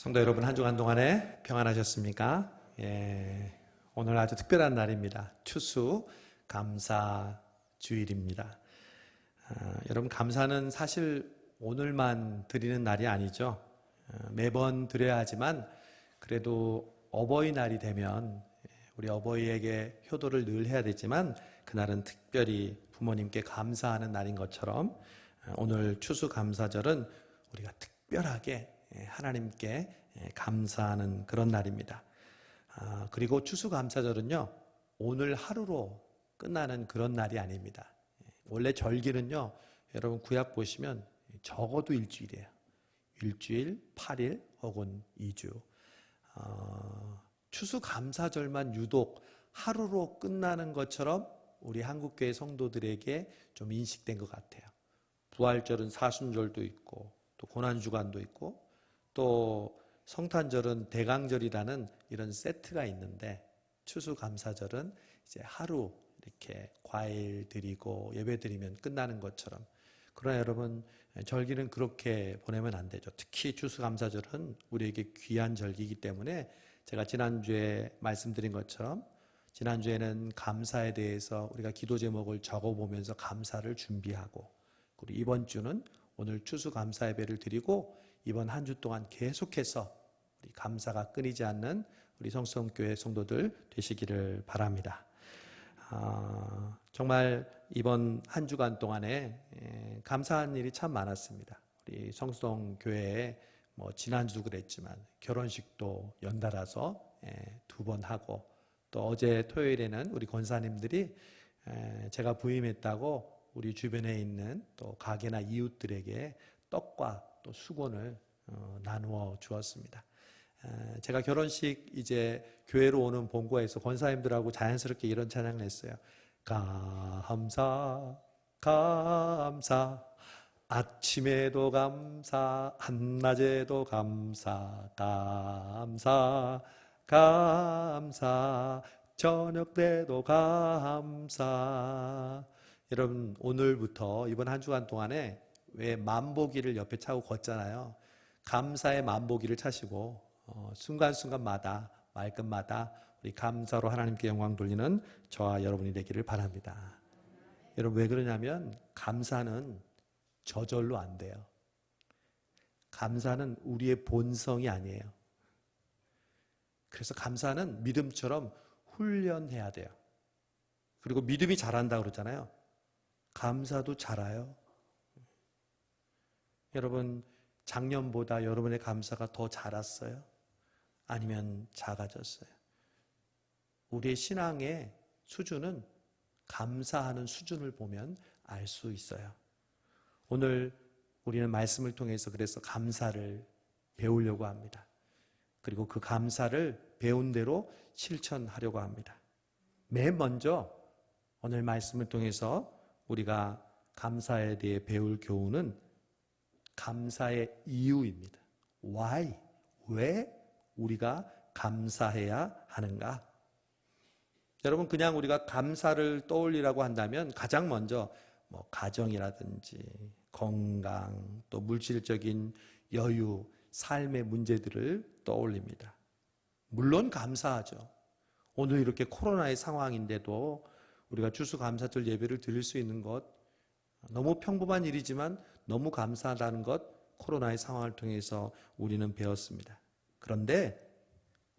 성도 여러분, 한 주간 동안에 평안하셨습니까? 오늘 아주 특별한 날입니다. 추수 감사주일입니다. 여러분, 감사는 사실 오늘만 드리는 날이 아니죠. 매번 드려야 하지만 그래도 어버이날이 되면 우리 어버이에게 효도를 늘 해야 되지만 그날은 특별히 부모님께 감사하는 날인 것처럼 오늘 추수감사절은 우리가 특별하게 하나님께 감사하는 그런 날입니다. 그리고 추수감사절은요, 오늘 하루로 끝나는 그런 날이 아닙니다. 원래 절기는요, 여러분 구약 보시면 적어도 일주일이에요. 일주일, 8일 혹은 2주. 추수감사절만 유독 하루로 끝나는 것처럼 우리 한국교회 성도들에게 좀 인식된 것 같아요. 부활절은 사순절도 있고 또 고난주간도 있고 또 성탄절은 대강절이라는 이런 세트가 있는데 추수감사절은 이제 하루 이렇게 과일 드리고 예배 드리면 끝나는 것처럼. 그러나 여러분, 절기는 그렇게 보내면 안 되죠. 특히 추수감사절은 우리에게 귀한 절기이기 때문에 제가 지난주에 말씀드린 것처럼 지난주에는 감사에 대해서 우리가 기도 제목을 적어보면서 감사를 준비하고, 그리고 이번 주는 오늘 추수감사 예배를 드리고 이번 한 주 동안 계속해서 우리 감사가 끊이지 않는 우리 성수교회 성도들 되시기를 바랍니다. 정말 이번 한 주간 동안에 감사한 일이 참 많았습니다. 우리 성수교회에 지난주도 그랬지만 결혼식도 연달아서 2번 하고, 또 어제 토요일에는 우리 권사님들이 제가 부임했다고 우리 주변에 있는 또 가게나 이웃들에게 떡과 또 수건을 나누어 주었습니다. 제가 결혼식 이제 교회로 오는 본고에서 권사님들하고 자연스럽게 이런 찬양을 했어요. 감사 감사 아침에도 감사 한낮에도 감사 감사 감사 저녁 때도 감사. 여러분, 오늘부터 이번 한 주간 동안에 왜 만보기를 옆에 차고 걷잖아요. 감사의 만보기를 차시고 순간순간마다 말끝마다 우리 감사로 하나님께 영광 돌리는 저와 여러분이 되기를 바랍니다. 여러분, 왜 그러냐면 감사는 저절로 안 돼요. 감사는 우리의 본성이 아니에요. 그래서 감사는 믿음처럼 훈련해야 돼요. 그리고 믿음이 자란다고 그러잖아요. 감사도 자라요. 여러분, 작년보다 여러분의 감사가 더 자랐어요? 아니면 작아졌어요? 우리의 신앙의 수준은 감사하는 수준을 보면 알 수 있어요. 오늘 우리는 말씀을 통해서 그래서 감사를 배우려고 합니다. 그리고 그 감사를 배운 대로 실천하려고 합니다. 맨 먼저 오늘 말씀을 통해서 우리가 감사에 대해 배울 교훈은 감사의 이유입니다. Why? 왜 우리가 감사해야 하는가? 여러분, 그냥 우리가 감사를 떠올리라고 한다면 가장 먼저 가정이라든지 건강, 또 물질적인 여유, 삶의 문제들을 떠올립니다. 물론 감사하죠. 오늘 이렇게 코로나의 상황인데도 우리가 추수감사절 예배를 드릴 수 있는 것, 너무 평범한 일이지만 너무 감사하다는 것, 코로나의 상황을 통해서 우리는 배웠습니다. 그런데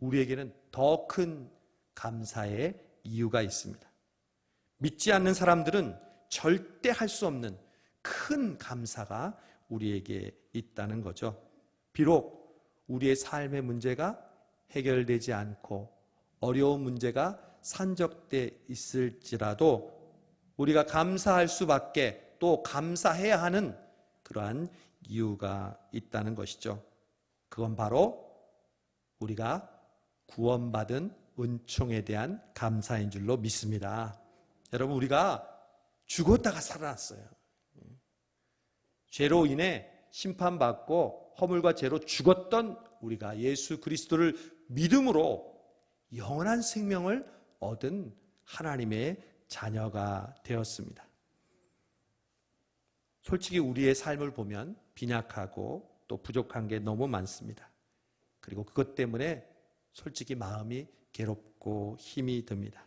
우리에게는 더 큰 감사의 이유가 있습니다. 믿지 않는 사람들은 절대 할 수 없는 큰 감사가 우리에게 있다는 거죠. 비록 우리의 삶의 문제가 해결되지 않고 어려운 문제가 산적돼 있을지라도 우리가 감사할 수밖에, 또 감사해야 하는 그러한 이유가 있다는 것이죠. 그건 바로 우리가 구원받은 은총에 대한 감사인 줄로 믿습니다. 여러분, 우리가 죽었다가 살아났어요. 죄로 인해 심판받고 허물과 죄로 죽었던 우리가 예수 그리스도를 믿음으로 영원한 생명을 얻은 하나님의 자녀가 되었습니다. 솔직히 우리의 삶을 보면 빈약하고 또 부족한 게 너무 많습니다. 그리고 그것 때문에 솔직히 마음이 괴롭고 힘이 듭니다.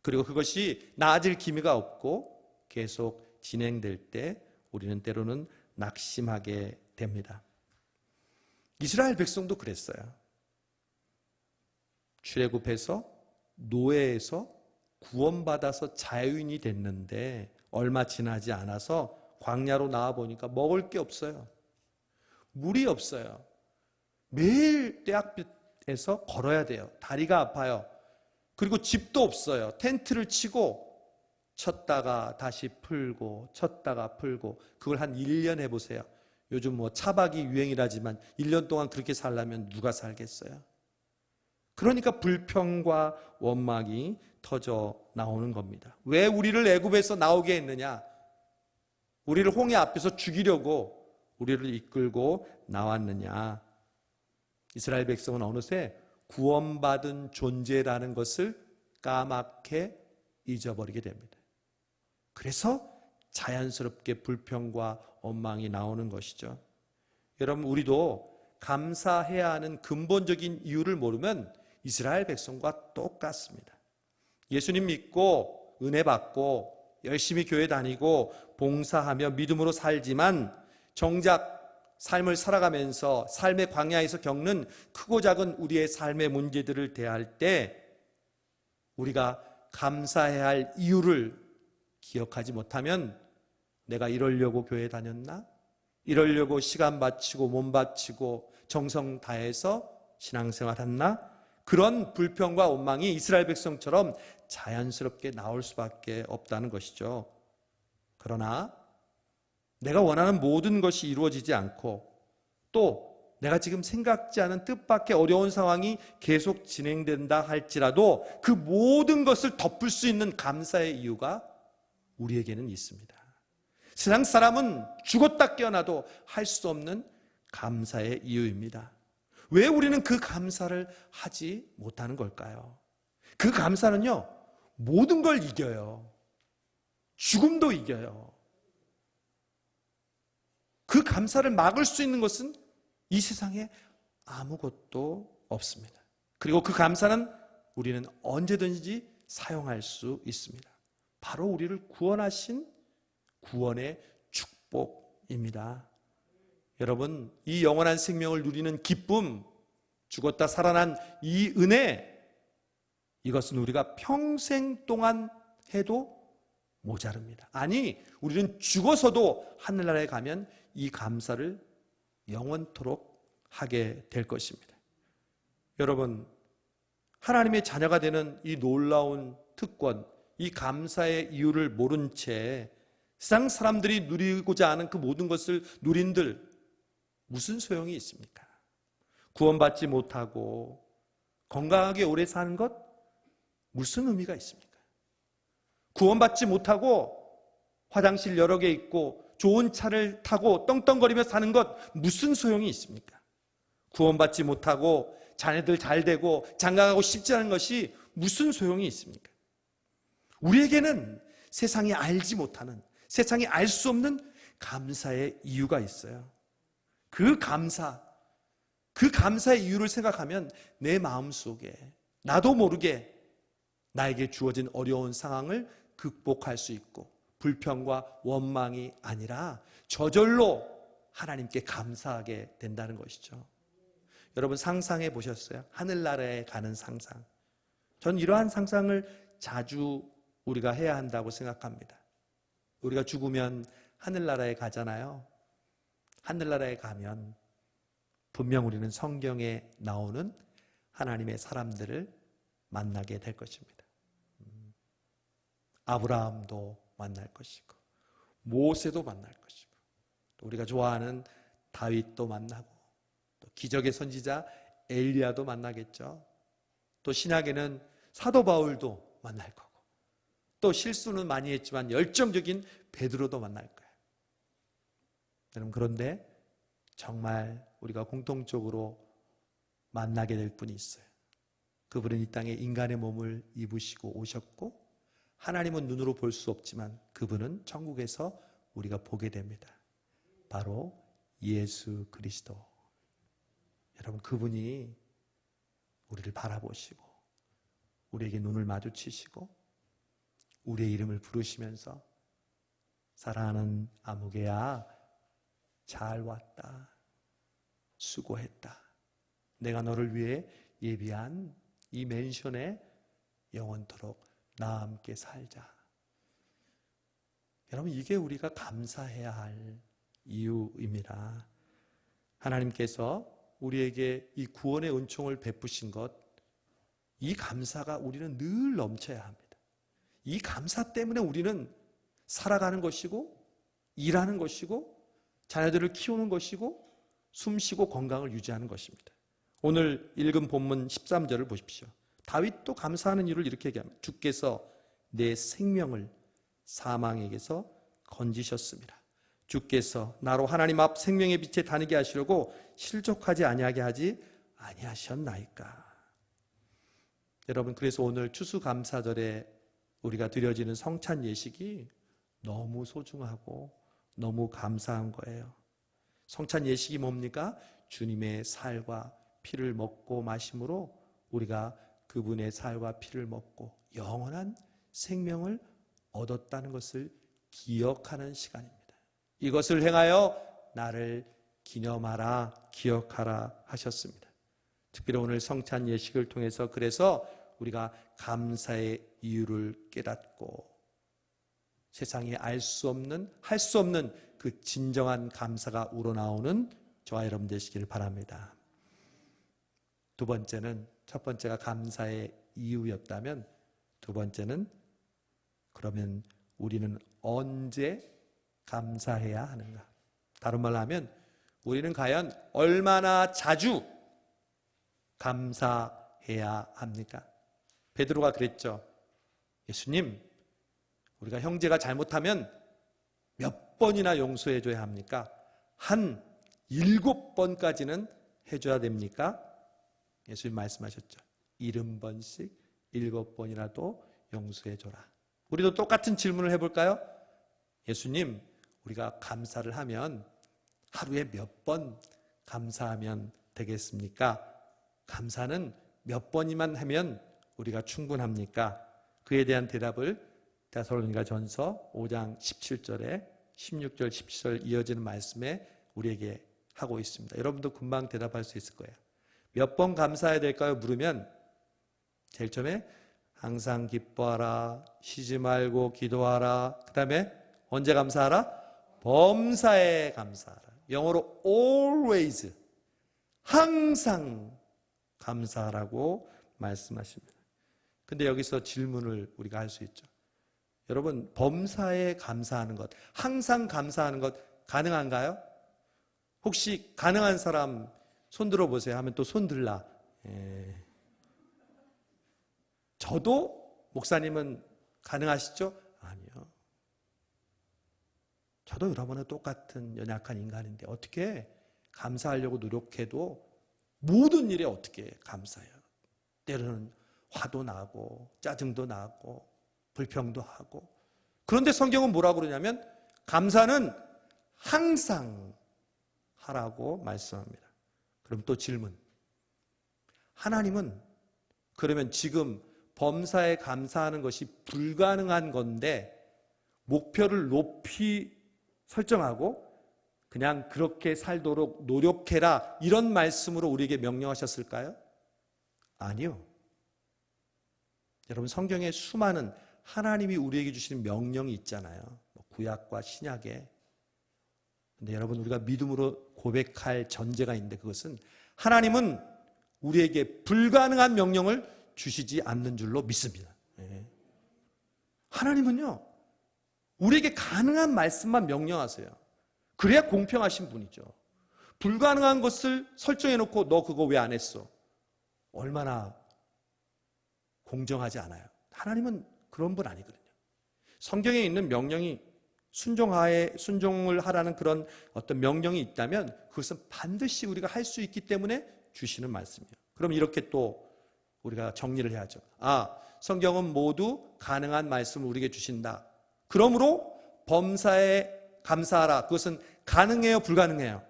그리고 그것이 나아질 기미가 없고 계속 진행될 때 우리는 때로는 낙심하게 됩니다. 이스라엘 백성도 그랬어요. 출애굽해서 노예에서 구원받아서 자유인이 됐는데 얼마 지나지 않아서 광야로 나와보니까 먹을 게 없어요. 물이 없어요. 매일 떼약볕에서 걸어야 돼요. 다리가 아파요. 그리고 집도 없어요. 텐트를 치고 쳤다가 다시 풀고 쳤다가 풀고, 그걸 한 1년 해보세요. 요즘 뭐 차박이 유행이라지만 1년 동안 그렇게 살려면 누가 살겠어요? 그러니까 불평과 원망이 터져 나오는 겁니다. 왜 우리를 애굽에서 나오게 했느냐? 우리를 홍해 앞에서 죽이려고 우리를 이끌고 나왔느냐? 이스라엘 백성은 어느새 구원받은 존재라는 것을 까맣게 잊어버리게 됩니다. 그래서 자연스럽게 불평과 원망이 나오는 것이죠. 여러분, 우리도 감사해야 하는 근본적인 이유를 모르면 이스라엘 백성과 똑같습니다. 예수님 믿고 은혜 받고 열심히 교회 다니고 봉사하며 믿음으로 살지만 정작 삶을 살아가면서 삶의 광야에서 겪는 크고 작은 우리의 삶의 문제들을 대할 때 우리가 감사해야 할 이유를 기억하지 못하면, 내가 이러려고 교회 다녔나? 이러려고 시간 바치고 몸 바치고 정성 다해서 신앙생활 했나? 그런 불평과 원망이 이스라엘 백성처럼 자연스럽게 나올 수밖에 없다는 것이죠. 그러나 내가 원하는 모든 것이 이루어지지 않고 또 내가 지금 생각지 않은 뜻밖의 어려운 상황이 계속 진행된다 할지라도 그 모든 것을 덮을 수 있는 감사의 이유가 우리에게는 있습니다. 세상 사람은 죽었다 깨어나도 할 수 없는 감사의 이유입니다. 왜 우리는 그 감사를 하지 못하는 걸까요? 그 감사는요, 모든 걸 이겨요. 죽음도 이겨요. 그 감사를 막을 수 있는 것은 이 세상에 아무것도 없습니다. 그리고 그 감사는 우리는 언제든지 사용할 수 있습니다. 바로 우리를 구원하신 구원의 축복입니다. 여러분, 이 영원한 생명을 누리는 기쁨, 죽었다 살아난 이 은혜, 이것은 우리가 평생 동안 해도 모자릅니다. 아니, 우리는 죽어서도 하늘나라에 가면 이 감사를 영원토록 하게 될 것입니다. 여러분, 하나님의 자녀가 되는 이 놀라운 특권, 이 감사의 이유를 모른 채 세상 사람들이 누리고자 하는 그 모든 것을 누린들 무슨 소용이 있습니까? 구원받지 못하고 건강하게 오래 사는 것 무슨 의미가 있습니까? 구원받지 못하고 화장실 여러 개 있고 좋은 차를 타고 떵떵거리며 사는 것 무슨 소용이 있습니까? 구원받지 못하고 자녀들 잘 되고 장가가고 싶지 않은 것이 무슨 소용이 있습니까? 우리에게는 세상이 알지 못하는, 세상이 알 수 없는 감사의 이유가 있어요. 그 감사의 이유를 생각하면 내 마음속에 나도 모르게 나에게 주어진 어려운 상황을 극복할 수 있고 불평과 원망이 아니라 저절로 하나님께 감사하게 된다는 것이죠. 여러분, 상상해 보셨어요? 하늘나라에 가는 상상. 전 이러한 상상을 자주 우리가 해야 한다고 생각합니다. 우리가 죽으면 하늘나라에 가잖아요. 하늘나라에 가면 분명 우리는 성경에 나오는 하나님의 사람들을 만나게 될 것입니다. 아브라함도 만날 것이고 모세도 만날 것이고 또 우리가 좋아하는 다윗도 만나고 또 기적의 선지자 엘리야도 만나겠죠. 또 신약에는 사도 바울도 만날 거고 또 실수는 많이 했지만 열정적인 베드로도 만날 거예요. 여러분, 그런데 정말 우리가 공통적으로 만나게 될 분이 있어요. 그분은 이 땅에 인간의 몸을 입으시고 오셨고 하나님은 눈으로 볼 수 없지만 그분은 천국에서 우리가 보게 됩니다. 바로 예수 그리스도. 여러분, 왜냐하면 그분이 우리를 바라보시고 우리에게 눈을 마주치시고 우리의 이름을 부르시면서 사랑하는 아무개야, 잘 왔다. 수고했다. 내가 너를 위해 예비한 이 맨션에 영원토록 나와 함께 살자. 여러분, 이게 우리가 감사해야 할 이유입니다. 하나님께서 우리에게 이 구원의 은총을 베푸신 것, 이 감사가 우리는 늘 넘쳐야 합니다. 이 감사 때문에 우리는 살아가는 것이고 일하는 것이고 자녀들을 키우는 것이고 숨쉬고 건강을 유지하는 것입니다. 오늘 읽은 본문 13절을 보십시오. 다윗도 감사하는 이유를 이렇게 얘기합니다. 주께서 내 생명을 사망에게서 건지셨습니다. 주께서 나로 하나님 앞 생명의 빛에 다니게 하시려고 실족하지 아니하게 하지 아니하셨나이까. 여러분, 그래서 오늘 추수감사절에 우리가 드려지는 성찬 예식이 너무 소중하고 너무 감사한 거예요. 성찬 예식이 뭡니까? 주님의 살과 피를 먹고 마심으로 우리가 그분의 살과 피를 먹고 영원한 생명을 얻었다는 것을 기억하는 시간입니다. 이것을 행하여 나를 기념하라, 기억하라 하셨습니다. 특별히 오늘 성찬 예식을 통해서 그래서 우리가 감사의 이유를 깨닫고 세상에 알 수 없는, 할 수 없는 그 진정한 감사가 우러나오는 저와 여러분 되시기를 바랍니다. 두 번째는, 첫 번째가 감사의 이유였다면 두 번째는 그러면 우리는 언제 감사해야 하는가? 다른 말로 하면 우리는 과연 얼마나 자주 감사해야 합니까? 베드로가 그랬죠. 예수님, 우리가 형제가 잘못하면 몇 번이나 용서해줘야 합니까? 한 7번까지는 해줘야 됩니까? 예수님 말씀하셨죠. 70번씩 7번이라도 용서해줘라. 우리도 똑같은 질문을 해볼까요? 예수님, 우리가 감사를 하면 하루에 몇 번 감사하면 되겠습니까? 감사는 몇 번이만 하면 우리가 충분합니까? 그에 대한 대답을 데살로니가 전서 5장 17절에 16절, 17절 이어지는 말씀에 우리에게 하고 있습니다. 여러분도 금방 대답할 수 있을 거예요. 몇 번 감사해야 될까요? 물으면 제일 처음에 항상 기뻐하라, 쉬지 말고 기도하라. 그 다음에 언제 감사하라? 범사에 감사하라. 영어로 always, 항상 감사하라고 말씀하십니다. 근데 여기서 질문을 우리가 할 수 있죠. 여러분, 범사에 감사하는 것, 항상 감사하는 것 가능한가요? 혹시 가능한 사람 손 들어보세요 하면 또 손 들라. 저도 목사님은 가능하시죠? 아니요. 저도 여러분과 똑같은 연약한 인간인데 어떻게 감사하려고 노력해도 모든 일에 어떻게 감사해요? 때로는 화도 나고 짜증도 나고 불평도 하고. 그런데 성경은 뭐라고 그러냐면 감사는 항상 하라고 말씀합니다. 그럼 또 질문. 하나님은 그러면 지금 범사에 감사하는 것이 불가능한 건데 목표를 높이 설정하고 그냥 그렇게 살도록 노력해라, 이런 말씀으로 우리에게 명령하셨을까요? 아니요. 여러분, 성경에 수많은 하나님이 우리에게 주시는 명령이 있잖아요. 구약과 신약에. 근데 여러분, 우리가 믿음으로 고백할 전제가 있는데 그것은 하나님은 우리에게 불가능한 명령을 주시지 않는 줄로 믿습니다. 하나님은요, 우리에게 가능한 말씀만 명령하세요. 그래야 공평하신 분이죠. 불가능한 것을 설정해놓고 너 그거 왜 안 했어? 얼마나 공정하지 않아요. 하나님은 그런 분 아니거든요. 성경에 있는 명령이 순종을 하라는 그런 어떤 명령이 있다면 그것은 반드시 우리가 할 수 있기 때문에 주시는 말씀이에요. 그럼 이렇게 또 우리가 정리를 해야죠. 성경은 모두 가능한 말씀을 우리에게 주신다. 그러므로 범사에 감사하라. 그것은 가능해요, 불가능해요?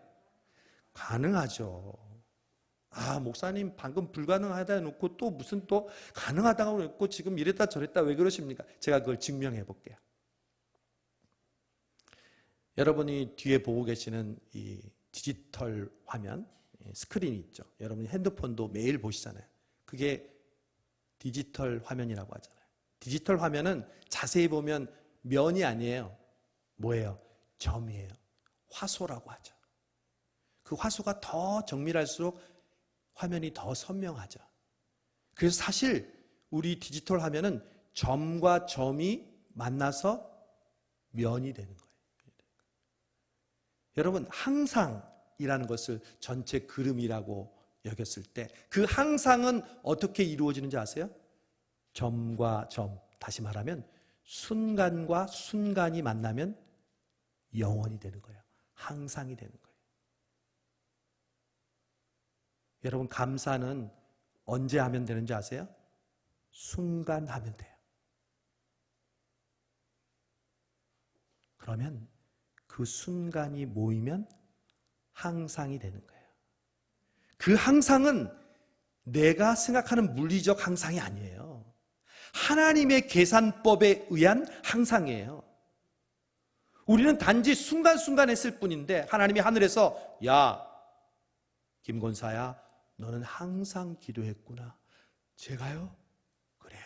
가능하죠. 목사님 방금 불가능하다 해놓고 또 무슨 또 가능하다고 해놓고 지금 이랬다 저랬다 왜 그러십니까? 제가 그걸 증명해 볼게요. 여러분이 뒤에 보고 계시는 이 디지털 화면, 스크린이 있죠. 여러분이 핸드폰도 매일 보시잖아요. 그게 디지털 화면이라고 하잖아요. 디지털 화면은 자세히 보면 면이 아니에요. 뭐예요? 점이에요. 화소라고 하죠. 그 화소가 더 정밀할수록 화면이 더 선명하죠. 그래서 사실 우리 디지털 화면은 점과 점이 만나서 면이 되는 거예요. 여러분, 항상이라는 것을 전체 그림이라고 여겼을 때 그 항상은 어떻게 이루어지는지 아세요? 점과 점, 다시 말하면 순간과 순간이 만나면 영원이 되는 거예요. 항상이 되는 거예요. 여러분, 감사는 언제 하면 되는지 아세요? 순간 하면 돼요. 그러면 그 순간이 모이면 항상이 되는 거예요. 그 항상은 내가 생각하는 물리적 항상이 아니에요. 하나님의 계산법에 의한 항상이에요. 우리는 단지 순간순간 했을 뿐인데 하나님이 하늘에서 야, 김권사야, 너는 항상 기도했구나. 제가요? 그래.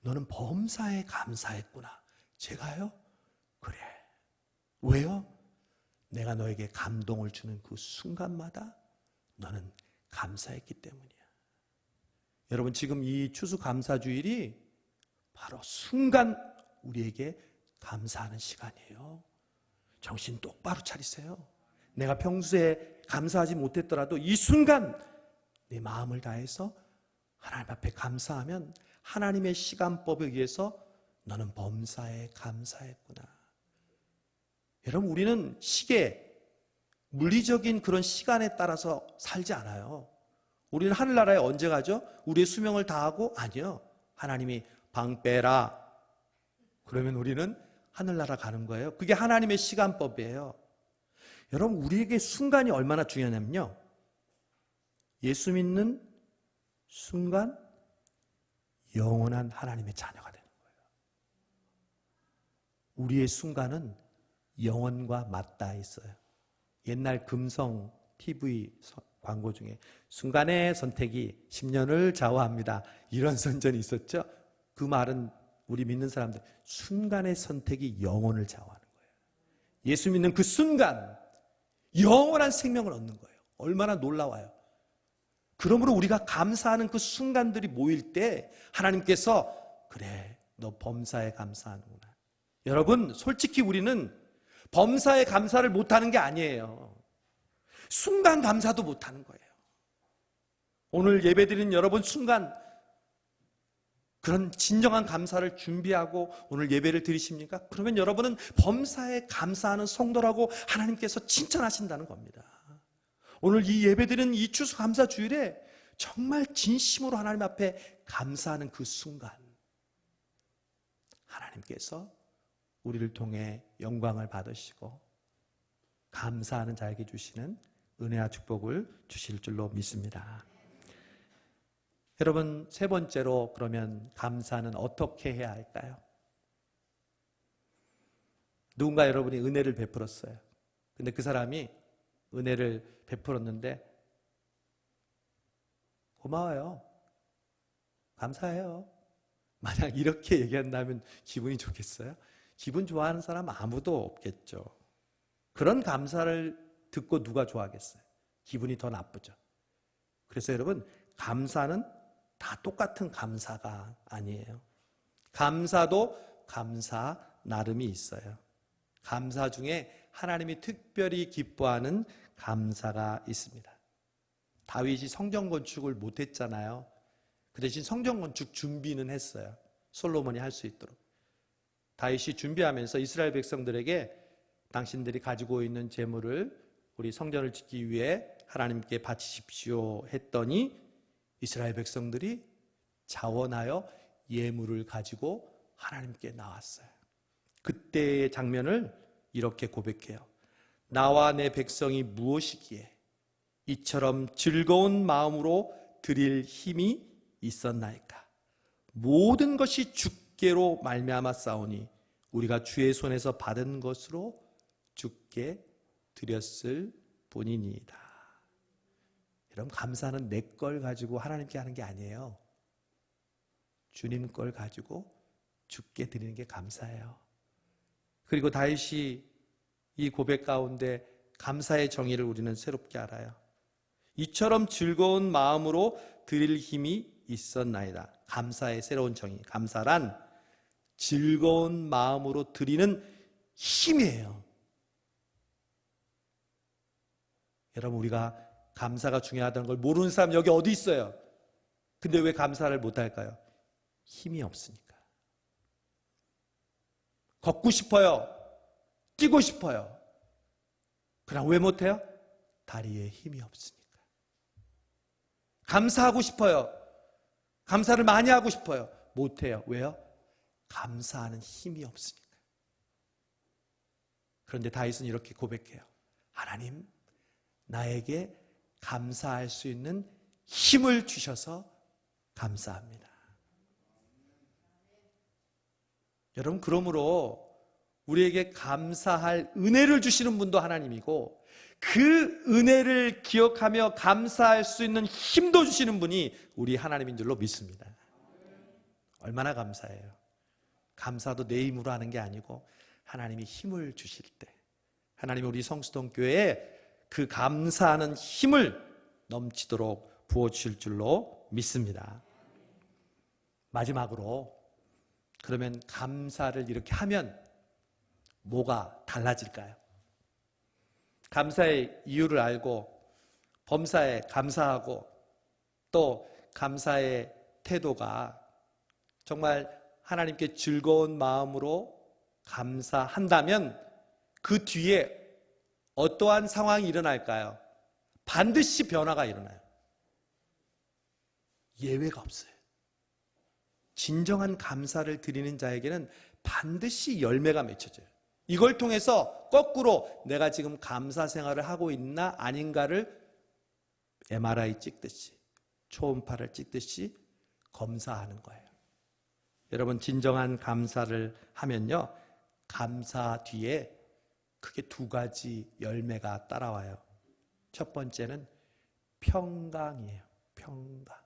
너는 범사에 감사했구나. 제가요? 그래. 왜요? 내가 너에게 감동을 주는 그 순간마다 너는 감사했기 때문이야. 여러분, 지금 이 추수감사주일이 바로 순간 우리에게 감사하는 시간이에요. 정신 똑바로 차리세요. 내가 평소에 감사하지 못했더라도 이 순간 내 마음을 다해서 하나님 앞에 감사하면 하나님의 시간법에 의해서 너는 범사에 감사했구나. 여러분, 우리는 시계, 물리적인 그런 시간에 따라서 살지 않아요. 우리는 하늘나라에 언제 가죠? 우리의 수명을 다하고? 아니요. 하나님이 방 빼라. 그러면 우리는 하늘나라 가는 거예요. 그게 하나님의 시간법이에요. 여러분, 우리에게 순간이 얼마나 중요하냐면요, 예수 믿는 순간 영원한 하나님의 자녀가 되는 거예요. 우리의 순간은 영원과 맞닿아 있어요. 옛날 금성 TV 광고 중에 순간의 선택이 10년을 좌우합니다, 이런 선전이 있었죠. 그 말은 우리 믿는 사람들, 순간의 선택이 영혼을 좌우하는 거예요. 예수 믿는 그 순간 영원한 생명을 얻는 거예요. 얼마나 놀라워요. 그러므로 우리가 감사하는 그 순간들이 모일 때 하나님께서 그래, 너 범사에 감사하는구나. 여러분, 솔직히 우리는 범사에 감사를 못하는 게 아니에요. 순간 감사도 못하는 거예요. 오늘 예배드리는 여러분, 순간 그런 진정한 감사를 준비하고 오늘 예배를 드리십니까? 그러면 여러분은 범사에 감사하는 성도라고 하나님께서 칭찬하신다는 겁니다. 오늘 이 예배드리는 이 추수감사 주일에 정말 진심으로 하나님 앞에 감사하는 그 순간, 하나님께서 우리를 통해 영광을 받으시고 감사하는 자에게 주시는 은혜와 축복을 주실 줄로 믿습니다. 여러분, 세 번째로, 그러면 감사는 어떻게 해야 할까요? 누군가 여러분이 은혜를 베풀었어요. 근데 그 사람이 은혜를 베풀었는데 고마워요, 감사해요, 만약 이렇게 얘기한다면 기분이 좋겠어요? 기분 좋아하는 사람 아무도 없겠죠. 그런 감사를 듣고 누가 좋아하겠어요? 기분이 더 나쁘죠. 그래서 여러분, 감사는 다 똑같은 감사가 아니에요. 감사도 감사 나름이 있어요. 감사 중에 하나님이 특별히 기뻐하는 감사가 있습니다. 다윗이 성전 건축을 못했잖아요. 그 대신 성전 건축 준비는 했어요. 솔로몬이 할 수 있도록. 다윗이 준비하면서 이스라엘 백성들에게 당신들이 가지고 있는 재물을 우리 성전을 짓기 위해 하나님께 바치십시오 했더니 이스라엘 백성들이 자원하여 예물을 가지고 하나님께 나왔어요. 그때의 장면을 이렇게 고백해요. 나와 내 백성이 무엇이기에 이처럼 즐거운 마음으로 드릴 힘이 있었나이까. 모든 것이 주께로 말미암아 싸우니 우리가 주의 손에서 받은 것으로 주께 드렸을 뿐이니이다. 여러분, 감사는 내 걸 가지고 하나님께 하는 게 아니에요. 주님 걸 가지고 주께 드리는 게 감사해요. 그리고 다윗이 이 고백 가운데 감사의 정의를 우리는 새롭게 알아요. 이처럼 즐거운 마음으로 드릴 힘이 있었나이다. 감사의 새로운 정의. 감사란 즐거운 마음으로 드리는 힘이에요. 여러분, 우리가 감사가 중요하다는 걸 모르는 사람 여기 어디 있어요? 근데 왜 감사를 못할까요? 힘이 없으니까. 걷고 싶어요. 뛰고 싶어요. 그러나 왜 못해요? 다리에 힘이 없으니까. 감사하고 싶어요. 감사를 많이 하고 싶어요. 못해요. 왜요? 감사하는 힘이 없으니까. 그런데 다윗은 이렇게 고백해요. 하나님, 나에게 감사할 수 있는 힘을 주셔서 감사합니다. 여러분, 그러므로 우리에게 감사할 은혜를 주시는 분도 하나님이고 그 은혜를 기억하며 감사할 수 있는 힘도 주시는 분이 우리 하나님인 줄로 믿습니다. 얼마나 감사해요. 감사도 내 힘으로 하는 게 아니고 하나님이 힘을 주실 때 하나님이 우리 성수동 교회에 그 감사하는 힘을 넘치도록 부어주실 줄로 믿습니다. 마지막으로, 그러면 감사를 이렇게 하면 뭐가 달라질까요? 감사의 이유를 알고 범사에 감사하고 또 감사의 태도가 정말 하나님께 즐거운 마음으로 감사한다면 그 뒤에 어떠한 상황이 일어날까요? 반드시 변화가 일어나요. 예외가 없어요. 진정한 감사를 드리는 자에게는 반드시 열매가 맺혀져요. 이걸 통해서 거꾸로 내가 지금 감사 생활을 하고 있나 아닌가를 MRI 찍듯이 초음파를 찍듯이 검사하는 거예요. 여러분, 진정한 감사를 하면요, 감사 뒤에 크게 두 가지 열매가 따라와요. 첫 번째는 평강이에요. 평강.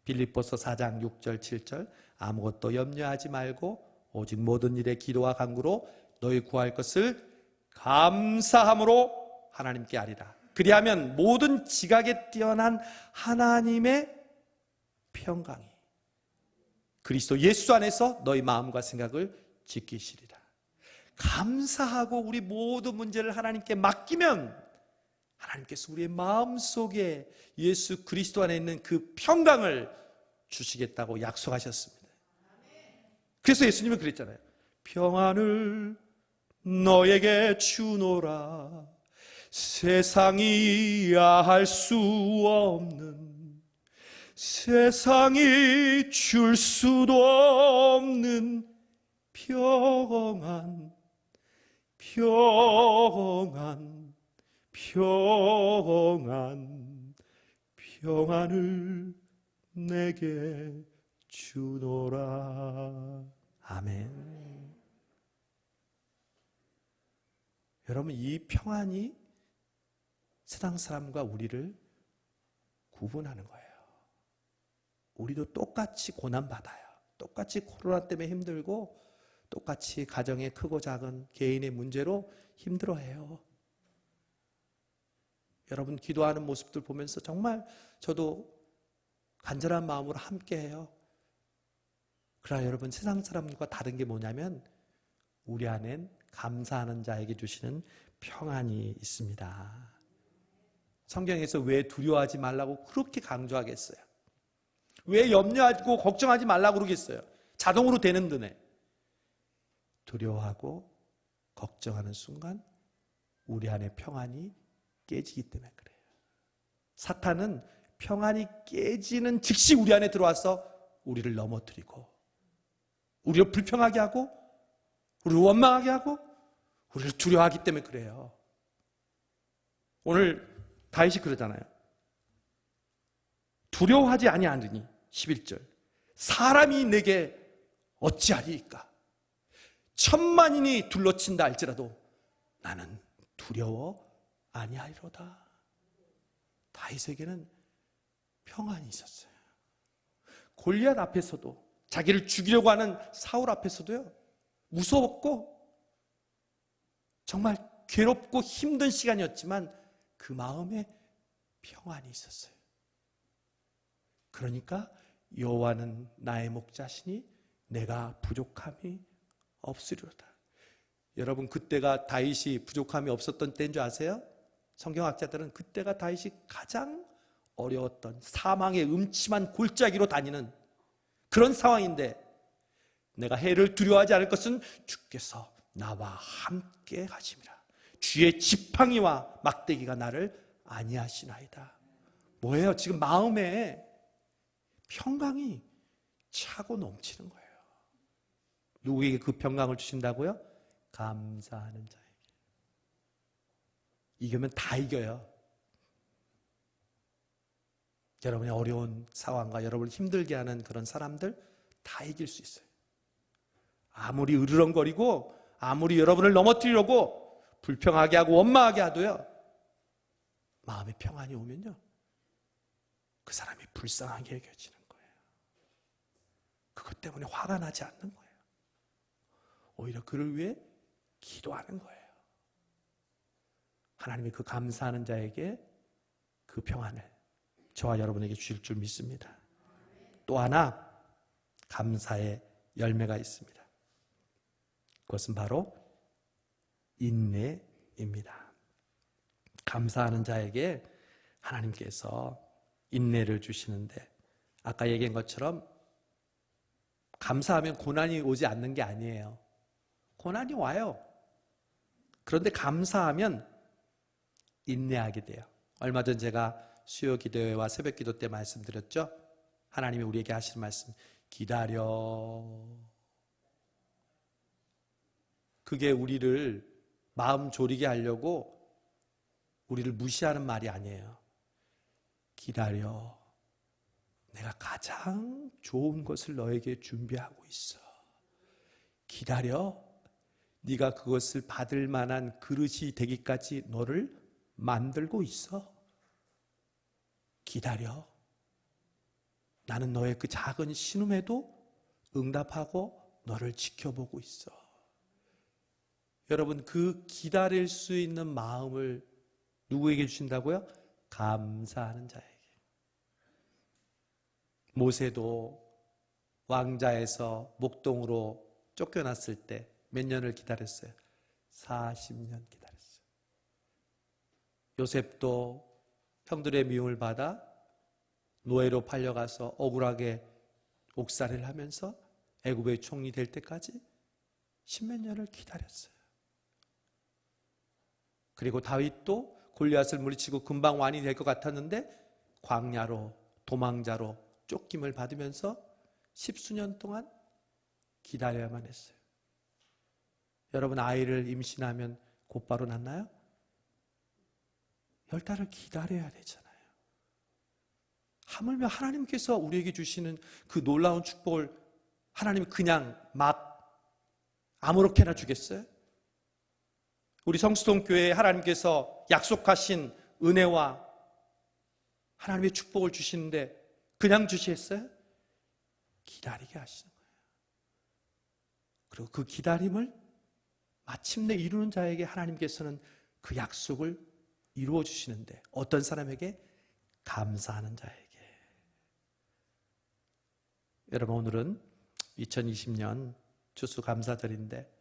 빌립보서 4장 6절 7절 아무것도 염려하지 말고 오직 모든 일에 기도와 간구로 너희 구할 것을 감사함으로 하나님께 아리라. 그리하면 모든 지각에 뛰어난 하나님의 평강이 그리스도 예수 안에서 너희 마음과 생각을 지키시리라. 감사하고 우리 모든 문제를 하나님께 맡기면 하나님께서 우리의 마음속에 예수 그리스도 안에 있는 그 평강을 주시겠다고 약속하셨습니다. 그래서 예수님은 그랬잖아요. 평안을 너에게 주노라. 세상이 야할 수 없는, 세상이 줄 수도 없는 평안, 평안, 평안, 평안을 내게 주노라. 아멘. 여러분, 이 평안이 세상 사람과 우리를 구분하는 거예요. 우리도 똑같이 고난받아요. 똑같이 코로나 때문에 힘들고 똑같이 가정의 크고 작은 개인의 문제로 힘들어해요. 여러분, 기도하는 모습들 보면서 정말 저도 간절한 마음으로 함께해요. 그러나 여러분, 세상 사람과 다른 게 뭐냐면 우리 안엔 감사하는 자에게 주시는 평안이 있습니다. 성경에서 왜 두려워하지 말라고 그렇게 강조하겠어요? 왜 염려하고 걱정하지 말라고 그러겠어요? 자동으로 되는 드네. 두려워하고 걱정하는 순간 우리 안에 평안이 깨지기 때문에 그래요. 사탄은 평안이 깨지는 즉시 우리 안에 들어와서 우리를 넘어뜨리고 우리를 불평하게 하고 우리를 원망하게 하고 우리를 두려워하기 때문에 그래요. 오늘 다윗이 그러잖아요. 두려워하지 아니하느니 11절 사람이 내게 어찌하리이까. 천만인이 둘러친다 할지라도 나는 두려워 아니하리로다. 다윗에게는 평안이 있었어요. 골리앗 앞에서도, 자기를 죽이려고 하는 사울 앞에서도요, 무서웠고 정말 괴롭고 힘든 시간이었지만 그 마음에 평안이 있었어요. 그러니까 여호와는 나의 목자시니 내가 부족함이 없으리로다. 여러분, 그때가 다윗이 부족함이 없었던 때인 줄 아세요? 성경학자들은 그때가 다윗이 가장 어려웠던, 사망의 음침한 골짜기로 다니는 그런 상황인데, 내가 해를 두려워하지 않을 것은 주께서 나와 함께 하심이라. 주의 지팡이와 막대기가 나를 안위하시나이다. 뭐예요? 지금 마음에 평강이 차고 넘치는 거예요. 누구에게 그 평강을 주신다고요? 감사하는 자에게. 이기면 다 이겨요. 여러분의 어려운 상황과 여러분을 힘들게 하는 그런 사람들 다 이길 수 있어요. 아무리 으르렁거리고 아무리 여러분을 넘어뜨리려고 불평하게 하고 원망하게 하도요, 마음에 평안이 오면요, 그 사람이 불쌍하게 여겨지는 거예요. 그것 때문에 화가 나지 않는 거예요. 오히려 그를 위해 기도하는 거예요. 하나님이 그 감사하는 자에게 그 평안을 저와 여러분에게 주실 줄 믿습니다. 또 하나 감사의 열매가 있습니다. 그것은 바로 인내입니다. 감사하는 자에게 하나님께서 인내를 주시는데, 아까 얘기한 것처럼 감사하면 고난이 오지 않는 게 아니에요. 고난이 와요. 그런데 감사하면 인내하게 돼요. 얼마 전 제가 수요 기도회와 새벽 기도 때 말씀드렸죠. 하나님이 우리에게 하시는 말씀, 기다려. 그게 우리를 마음 졸이게 하려고 우리를 무시하는 말이 아니에요. 기다려. 내가 가장 좋은 것을 너에게 준비하고 있어. 기다려. 네가 그것을 받을 만한 그릇이 되기까지 너를 만들고 있어. 기다려. 나는 너의 그 작은 신음에도 응답하고 너를 지켜보고 있어. 여러분, 그 기다릴 수 있는 마음을 누구에게 주신다고요? 감사하는 자에게. 모세도 왕자에서 목동으로 쫓겨났을 때 몇 년을 기다렸어요? 40년 기다렸어요. 요셉도 형들의 미움을 받아 노예로 팔려가서 억울하게 옥살이를 하면서 애굽의 총리 될 때까지 십몇 년을 기다렸어요. 그리고 다윗도 골리앗을 물리치고 금방 완이 될 것 같았는데 광야로, 도망자로 쫓김을 받으면서 십수년 동안 기다려야만 했어요. 여러분, 아이를 임신하면 곧바로 낳나요? 10달을 기다려야 되잖아요. 하물며 하나님께서 우리에게 주시는 그 놀라운 축복을 하나님이 그냥 막 아무렇게나 주겠어요? 우리 성수동교회에 하나님께서 약속하신 은혜와 하나님의 축복을 주시는데 그냥 주시겠어요? 기다리게 하시는 거예요. 그리고 그 기다림을 마침내 이루는 자에게 하나님께서는 그 약속을 이루어 주시는데, 어떤 사람에게? 감사하는 자에게. 여러분, 오늘은 2020년 추수감사절인데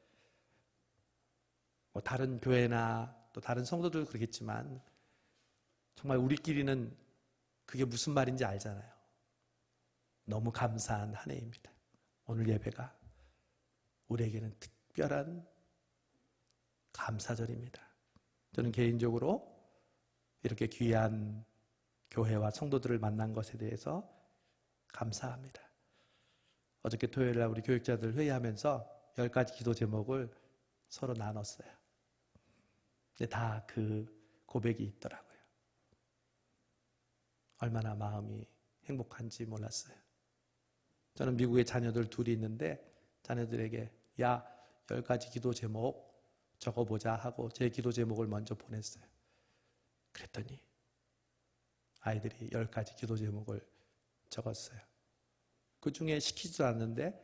다른 교회나 또 다른 성도들도 그러겠지만 정말 우리끼리는 그게 무슨 말인지 알잖아요. 너무 감사한 한 해입니다. 오늘 예배가 우리에게는 특별한 감사절입니다. 저는 개인적으로 이렇게 귀한 교회와 성도들을 만난 것에 대해서 감사합니다. 어저께 토요일 날 우리 교육자들 회의하면서 10가지 기도 제목을 서로 나눴어요. 근데 다 그 고백이 있더라고요. 얼마나 마음이 행복한지 몰랐어요. 저는 미국에 자녀들 둘이 있는데 자녀들에게 야, 10가지 기도 제목 적어보자 하고 제 기도 제목을 먼저 보냈어요. 그랬더니 아이들이 10가지 기도 제목을 적었어요. 그 중에 시키지도 않는데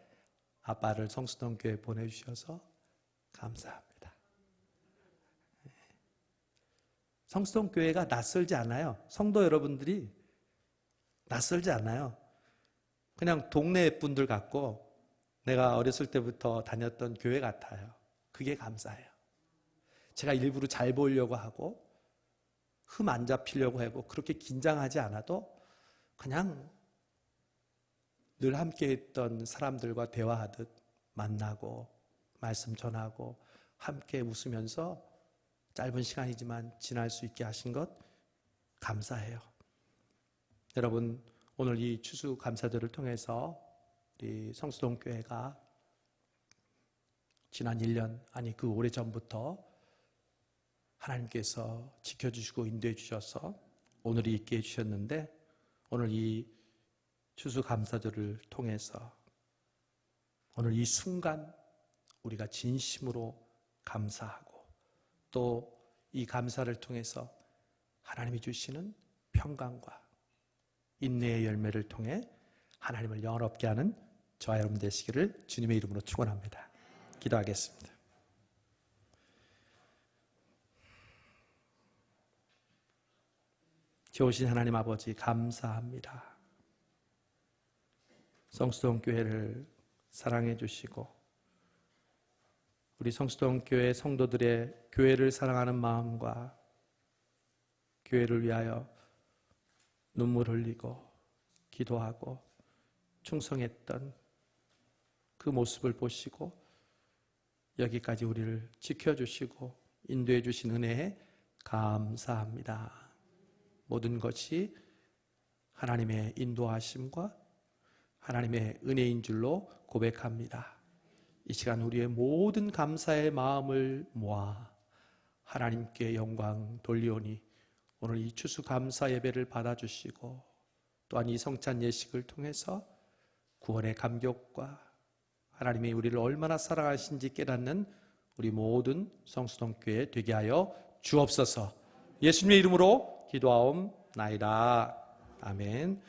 아빠를 성수동 교회 보내주셔서 감사합니다. 성수동 교회가 낯설지 않아요. 성도 여러분들이 낯설지 않아요. 그냥 동네 분들 같고 내가 어렸을 때부터 다녔던 교회 같아요. 그게 감사해요. 제가 일부러 잘 보이려고 하고 흠 안 잡히려고 하고 그렇게 긴장하지 않아도 그냥 늘 함께 했던 사람들과 대화하듯 만나고 말씀 전하고 함께 웃으면서 짧은 시간이지만 지날 수 있게 하신 것 감사해요. 여러분, 오늘 이 추수감사절을 통해서 우리 성수동 교회가 지난 1년, 아니 그 오래전부터 하나님께서 지켜주시고 인도해 주셔서 오늘이 있게 해주셨는데 오늘 이 추수감사절을 통해서 오늘 이 순간 우리가 진심으로 감사하고 또 이 감사를 통해서 하나님이 주시는 평강과 인내의 열매를 통해 하나님을 영원롭게 하는 저와 여러분 되시기를 주님의 이름으로 축원합니다. 기도하겠습니다. 좋으신 하나님 아버지 감사합니다. 성수동 교회를 사랑해 주시고 우리 성수동 교회 성도들의 교회를 사랑하는 마음과 교회를 위하여 눈물 흘리고 기도하고 충성했던 그 모습을 보시고 여기까지 우리를 지켜주시고 인도해 주신 은혜에 감사합니다. 모든 것이 하나님의 인도하심과 하나님의 은혜인 줄로 고백합니다. 이 시간 우리의 모든 감사의 마음을 모아 하나님께 영광 돌리오니 오늘 이 추수감사 예배를 받아주시고 또한 이 성찬 예식을 통해서 구원의 감격과 하나님이 우리를 얼마나 사랑하신지 깨닫는 우리 모든 성수동 교회 되게 하여 주옵소서. 예수님의 이름으로 기도하옵나이다. 아멘.